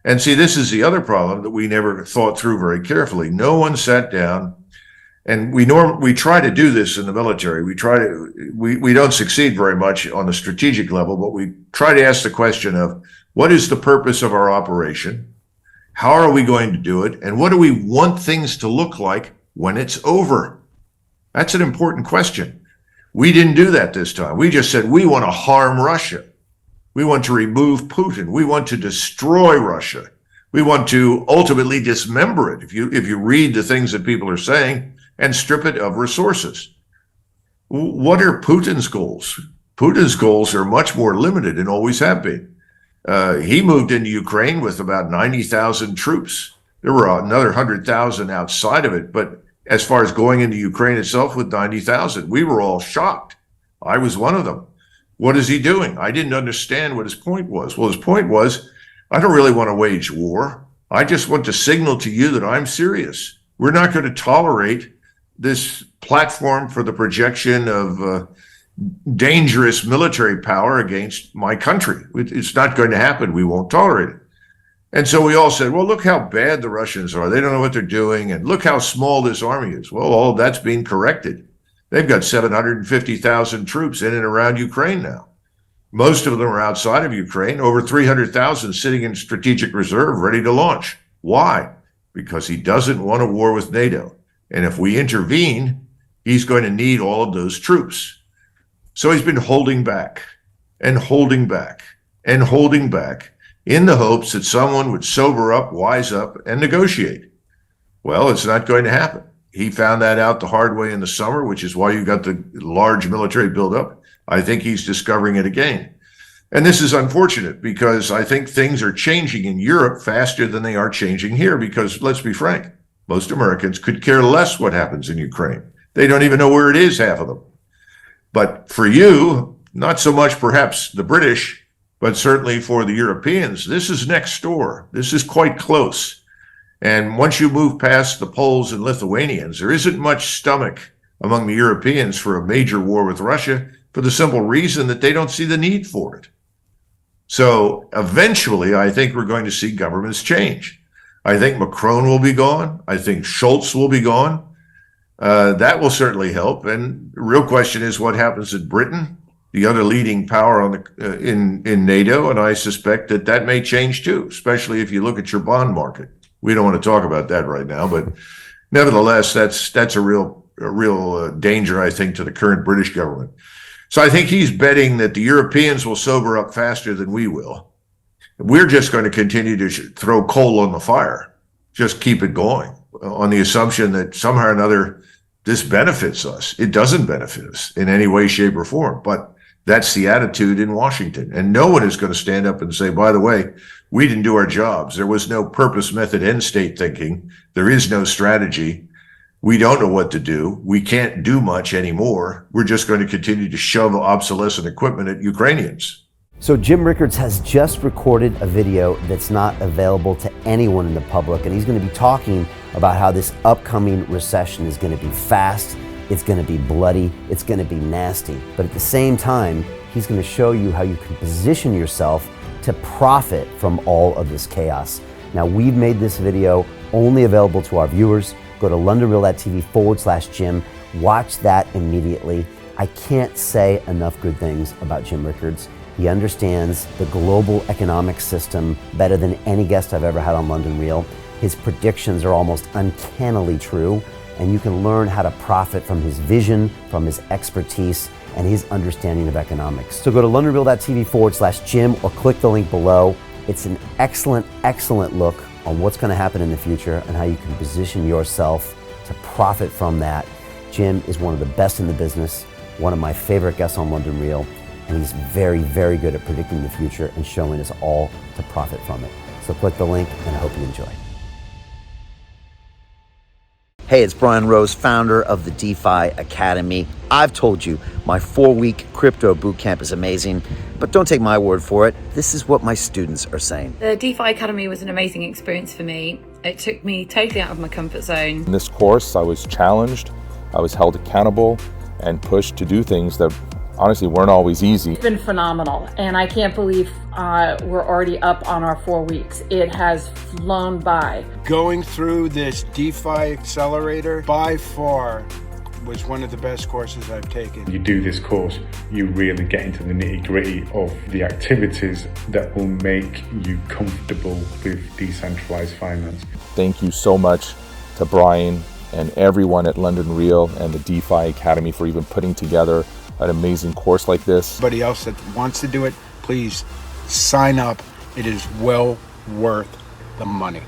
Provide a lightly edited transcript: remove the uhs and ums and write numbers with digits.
And see, this is the other problem that we never thought through very carefully. No one sat down, and we try to do this in the military. We don't succeed very much on the strategic level, but we try to ask the question of what is the purpose of our operation? How are we going to do it? And what do we want things to look like when it's over? That's an important question. We didn't do that this time. We just said we want to harm Russia. We want to remove Putin. We want to destroy Russia. We want to ultimately dismember it. If you read the things that people are saying, and strip it of resources. What are Putin's goals? Putin's goals are much more limited and always have been. He moved into Ukraine with about 90,000 troops. There were another 100,000 outside of it, but as far as going into Ukraine itself with 90,000, we were all shocked. I was one of them. What is he doing? I didn't understand what his point was. Well, his point was, I don't really want to wage war. I just want to signal to you that I'm serious. We're not going to tolerate this platform for the projection of dangerous military power against my country. It's not going to happen. We won't tolerate it. And so we all said, well, look how bad the Russians are. They don't know what they're doing. And look how small this army is. Well, all of that's being corrected. They've got 750,000 troops in and around Ukraine now. Most of them are outside of Ukraine, over 300,000 sitting in strategic reserve, ready to launch. Why? Because he doesn't want a war with NATO. And if we intervene, he's going to need all of those troops. So he's been holding back and holding back and holding back in the hopes that someone would sober up, wise up, and negotiate. Well, it's not going to happen. He found that out the hard way in the summer, which is why you got the large military buildup. I think he's discovering it again. And this is unfortunate because I think things are changing in Europe faster than they are changing here because, let's be frank, most Americans could care less what happens in Ukraine. They don't even know where it is, half of them. But for you, not so much perhaps the British, but certainly for the Europeans, this is next door. This is quite close. And once you move past the Poles and Lithuanians, there isn't much stomach among the Europeans for a major war with Russia for the simple reason that they don't see the need for it. So eventually, I think we're going to see governments change. I think Macron will be gone. I think Schultz will be gone. That will certainly help. And the real question is what happens in Britain, the other leading power on the in NATO, and I suspect that may change too, especially if you look at your bond market. We don't want to talk about that right now, but nevertheless, that's a real danger, I think, to the current British government. So I think he's betting that the Europeans will sober up faster than we will. We're just going to continue to throw coal on the fire, just keep it going on the assumption that somehow or another this benefits us. It doesn't benefit us in any way, shape, or form, but that's the attitude in Washington. And no one is going to stand up and say, by the way, we didn't do our jobs. There was no purpose, method, end state thinking. There is no strategy. We don't know what to do. We can't do much anymore. We're just going to continue to shove obsolescent equipment at Ukrainians. So Jim Rickards has just recorded a video that's not available to anyone in the public, and he's going to be talking about how this upcoming recession is going to be fast, it's going to be bloody, it's going to be nasty. But at the same time, he's going to show you how you can position yourself to profit from all of this chaos. Now, we've made this video only available to our viewers. Go to londonreal.tv/Jim. Watch that immediately. I can't say enough good things about Jim Rickards. He understands the global economic system better than any guest I've ever had on London Real. His predictions are almost uncannily true, and you can learn how to profit from his vision, from his expertise, and his understanding of economics. So go to londonreal.tv/Jim or click the link below. It's an excellent, excellent look on what's going to happen in the future and how you can position yourself to profit from that. Jim is one of the best in the business, one of my favorite guests on London Real, and he's very, very good at predicting the future and showing us all to profit from it. So click the link, and I hope you enjoy. Hey, it's Brian Rose, founder of the DeFi Academy. I've told you my 4-week crypto bootcamp is amazing, but don't take my word for it. This is what my students are saying. The DeFi Academy was an amazing experience for me. It took me totally out of my comfort zone. In this course, I was challenged, I was held accountable, and pushed to do things that honestly weren't always easy. It's been phenomenal, and I can't believe we're already up on our 4 weeks. It has flown by. Going through this DeFi accelerator by far was one of the best courses I've taken. You do this course, you really get into the nitty-gritty of the activities that will make you comfortable with decentralized finance. Thank you so much to Brian and everyone at London Real and the DeFi Academy for even putting together an amazing course like this. Anybody else that wants to do it, please sign up. It is well worth the money.